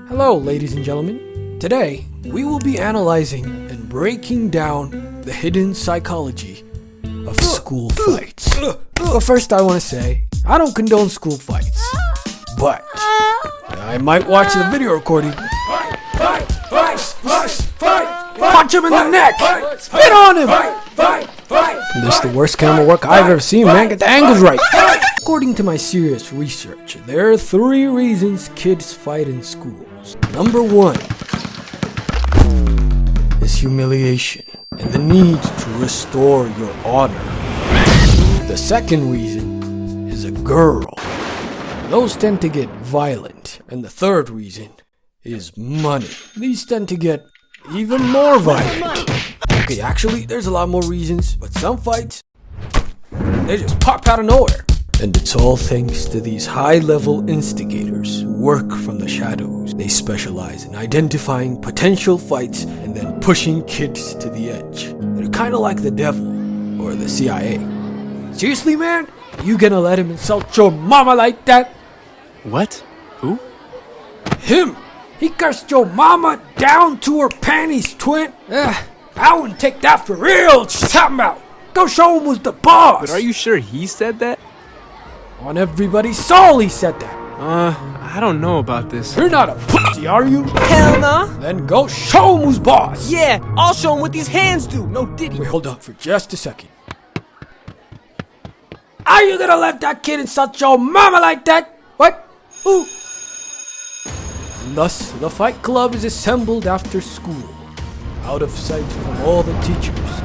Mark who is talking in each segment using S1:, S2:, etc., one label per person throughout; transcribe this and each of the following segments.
S1: Hello, ladies and gentlemen. Today, we will be analyzing and breaking down the hidden psychology of school fights. But first, I want to say, I don't condone school fights, but I might watch the video recording. Punch him in the neck! Spit on him! This is the worst camera work I've ever seen, man. Get the angles right. According to my serious research, there are 3 reasons kids fight in schools. Number 1 is humiliation and the need to restore your honor. The second reason is a girl. Those tend to get violent. And the third reason is money. These tend to get even more violent. Okay, actually, there's a lot more reasons, but some fights, they just pop out of nowhere. And it's all thanks to these high-level instigators who work from the shadows. They specialize in identifying potential fights and then pushing kids to the edge. They're kind of like the devil or the CIA. Seriously, man? You gonna let him insult your mama like that?
S2: What? Who?
S1: Him! He cursed your mama down to her panties, twin! I wouldn't take that for real! What you talking about? Go show him who's the boss!
S2: But are you sure he said that?
S1: On everybody's soul he said that!
S2: I don't know about this.
S1: You're not a pussy, are you?
S3: Hell nah.
S1: Then go show him who's boss!
S3: Yeah, I'll show him what these hands do. No diddy.
S1: Wait, hold on for just a second. Are you gonna let that kid insult your mama like that? What? Who? Thus, the Fight Club is assembled after school, out of sight from all the teachers.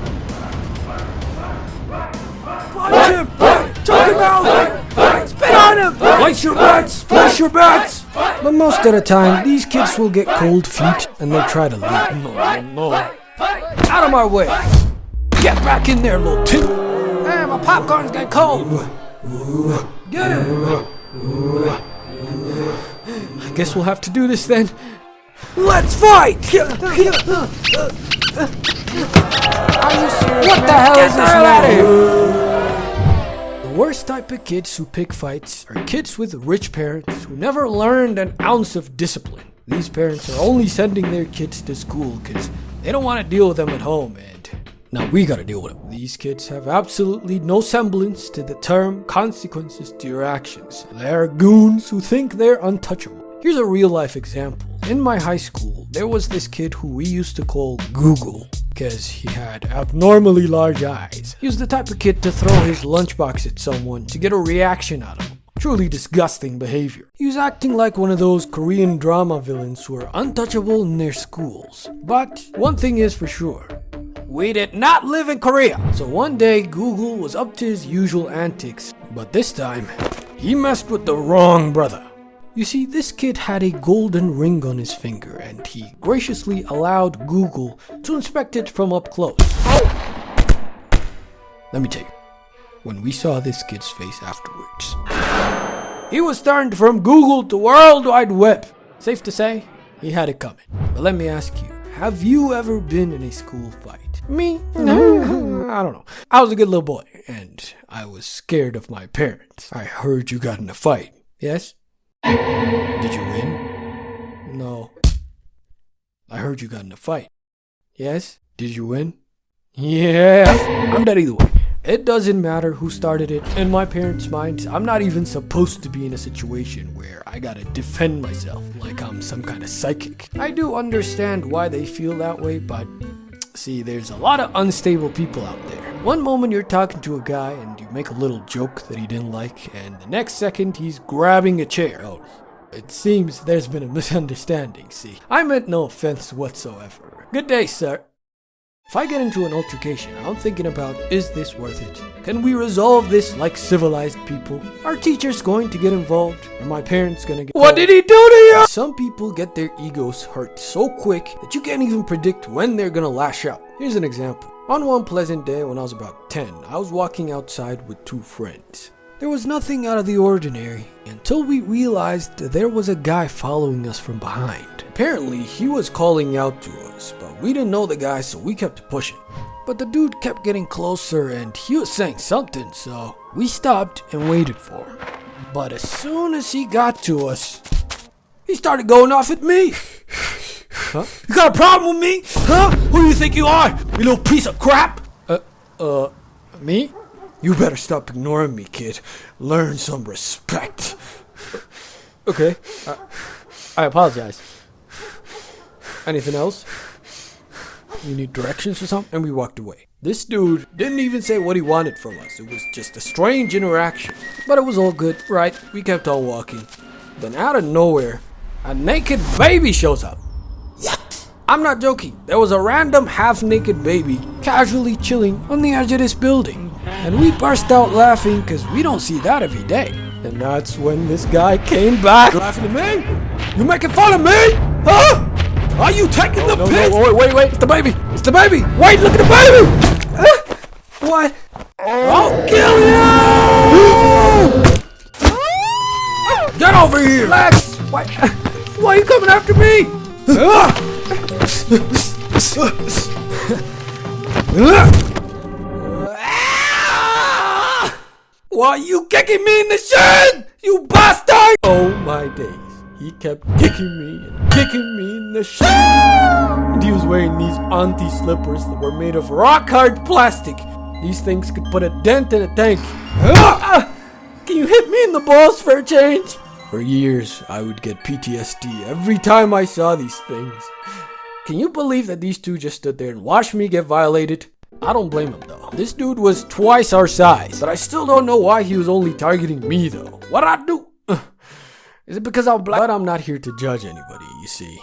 S1: Punch him! Choke him out! Spit on him! Place your bets! Place your bets! But most of the time, these kids will get cold feet and they try to leave. No. Out of my way! Get back in there, little tip! Hey, my popcorn's getting cold! Get him! I guess we'll have to do this then. Let's fight! Are you serious? What the hell is this? The worst type of kids who pick fights are kids with rich parents who never learned an ounce of discipline. These parents are only sending their kids to school because they don't want to deal with them at home, and now we gotta deal with them. These kids have absolutely no semblance to the term consequences to your actions. They're goons who think they're untouchable. Here's a real life example. In my high school, there was this kid who we used to call Google because he had abnormally large eyes. He was the type of kid to throw his lunchbox at someone to get a reaction out of him. Truly disgusting behavior. He was acting like one of those Korean drama villains who are untouchable in their schools. But one thing is for sure. We did not live in Korea. So one day, Google was up to his usual antics. But this time, he messed with the wrong brother. You see, this kid had a golden ring on his finger, and he graciously allowed Google to inspect it from up close. Let me tell you, when we saw this kid's face afterwards, he was turned from Google to World Wide Web. Safe to say, he had it coming. But let me ask you, have you ever been in a school fight? Me? No. I don't know. I was a good little boy, and I was scared of my parents. I heard you got in a fight. Yes? Did you win? No. I heard you got in a fight. Yes? Did you win? Yeah. I'm dead either way. It doesn't matter who started it. In my parents' minds, I'm not even supposed to be in a situation where I gotta defend myself like I'm some kind of psychic. I do understand why they feel that way, but see, there's a lot of unstable people out there. One moment you're talking to a guy and you make a little joke that he didn't like, and the next second he's grabbing a chair. Oh, it seems there's been a misunderstanding, see. I meant no offense whatsoever. Good day, sir. If I get into an altercation, I'm thinking about, is this worth it? Can we resolve this like civilized people? Are teachers going to get involved? Are my parents gonna get... What did he do to you? Some people get their egos hurt so quick that you can't even predict when they're gonna lash out. Here's an example. On one pleasant day when I was about 10, I was walking outside with 2 friends. There was nothing out of the ordinary until we realized that there was a guy following us from behind. Apparently, he was calling out to us, but we didn't know the guy, so we kept pushing. But the dude kept getting closer and he was saying something, so we stopped and waited for him. But as soon as he got to us, he started going off at me. Huh? You got a problem with me? Huh? Who do you think you are? You little piece of crap? Me? You better stop ignoring me, kid. Learn some respect. Okay. I apologize. Anything else? You need directions or something? And we walked away. This dude didn't even say what he wanted from us. It was just a strange interaction. But it was all good, right? We kept on walking. Then out of nowhere, a naked baby shows up. I'm not joking. There was a random half-naked baby casually chilling on the edge of this building. And we burst out laughing because we don't see that every day. And that's when this guy came back. Laughing at me? You making fun of me? Huh? Are you taking the piss? No, wait. It's the baby. It's the baby. Wait, look at the baby. What? I'll kill you! Get over here. Relax. Why are you coming after me? Why are you kicking me in the shin? You bastard! Oh my days. He kept kicking me in the shin. And he was wearing these anti-slippers that were made of rock-hard plastic. These things could put a dent in a tank. Can you hit me in the balls for a change? For years, I would get PTSD every time I saw these things. Can you believe that these two just stood there and watched me get violated? I don't blame him though. This dude was twice our size, but I still don't know why he was only targeting me though. What'd I do? Is it because I'm black? But I'm not here to judge anybody, you see.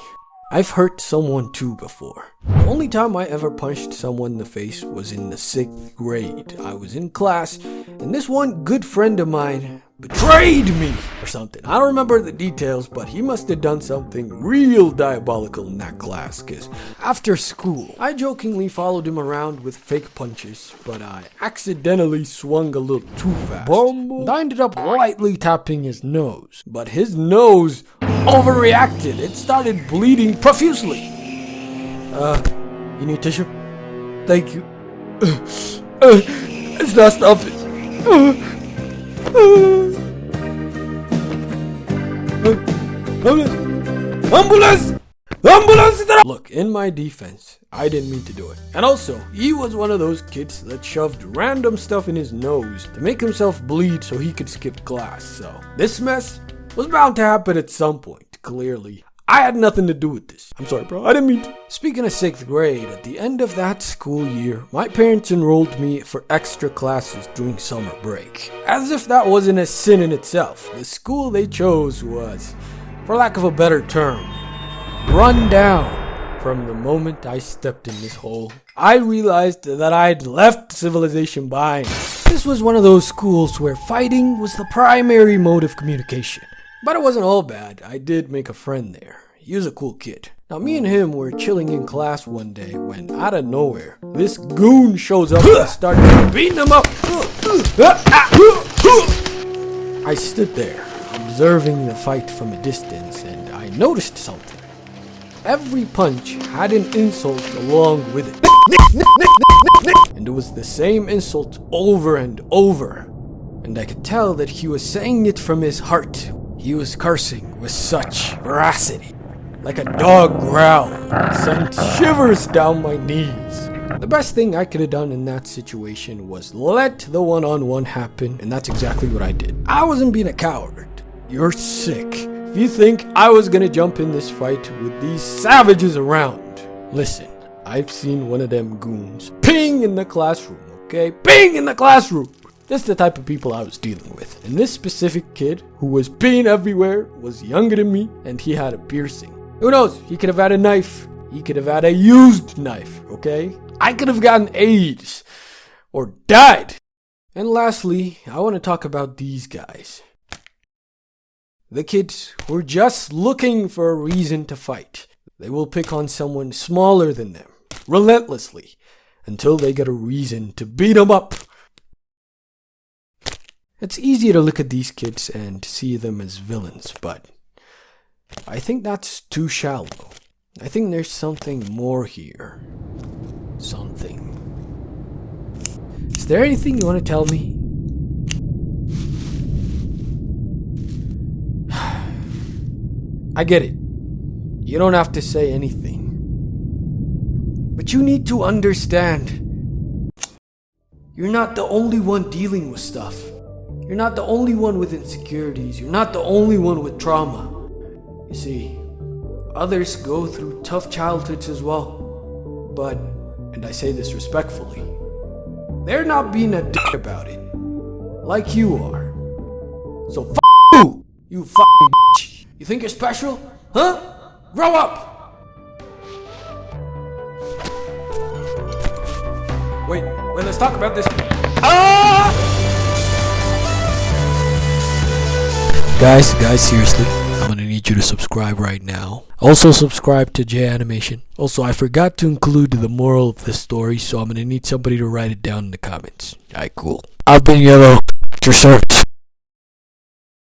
S1: I've hurt someone too before. The only time I ever punched someone in the face was in the 6th grade. I was in class, and this one good friend of mine betrayed me or something. I don't remember the details, but he must have done something real diabolical in that class, because after school, I jokingly followed him around with fake punches, but I accidentally swung a little too fast. And I ended up lightly tapping his nose, but his nose overreacted. It started bleeding profusely. You need tissue? Thank you. It's not stopping. Ambulance! Look, in my defense, I didn't mean to do it. And also, he was one of those kids that shoved random stuff in his nose to make himself bleed so he could skip class. So, this mess was bound to happen at some point, clearly. I had nothing to do with this. I'm sorry, bro. I didn't mean to. Speaking of 6th grade, at the end of that school year, my parents enrolled me for extra classes during summer break. As if that wasn't a sin in itself. The school they chose was, for lack of a better term, run down. From the moment I stepped in this hole, I realized that I'd left civilization behind. This was one of those schools where fighting was the primary mode of communication. But it wasn't all bad. I did make a friend there. He was a cool kid. Now me and him were chilling in class one day when out of nowhere, this goon shows up and started beating him up. I stood there, observing the fight from a distance, and I noticed something. Every punch had an insult along with it. And it was the same insult over and over. And I could tell that he was saying it from his heart. He was cursing with such veracity, like a dog growl, sent shivers down my knees. The best thing I could have done in that situation was let the one-on-one happen, and that's exactly what I did. I wasn't being a coward. You're sick. If you think I was gonna jump in this fight with these savages around, listen, I've seen one of them goons ping in the classroom, okay? Ping in the classroom! That's the type of people I was dealing with. And this specific kid, who was peeing everywhere, was younger than me, and he had a piercing. Who knows? He could have had a knife. He could have had a used knife, okay? I could have gotten AIDS. Or died. And lastly, I want to talk about these guys. The kids who are just looking for a reason to fight. They will pick on someone smaller than them, relentlessly, until they get a reason to beat them up. It's easy to look at these kids and see them as villains, but I think that's too shallow. I think there's something more here. Something. Is there anything you want to tell me? I get it. You don't have to say anything. But you need to understand. You're not the only one dealing with stuff. You're not the only one with insecurities. You're not the only one with trauma. You see, others go through tough childhoods as well. But, and I say this respectfully, they're not being a dick about it. Like you are. So you fucking bitch. You think you're special? Huh? Grow up! Wait, let's talk about this. Guys, seriously, I'm gonna need you to subscribe right now. Also subscribe to J Animation. Also, I forgot to include the moral of the story, so I'm gonna need somebody to write it down in the comments. Alright, cool. I've been Yellow, at your service.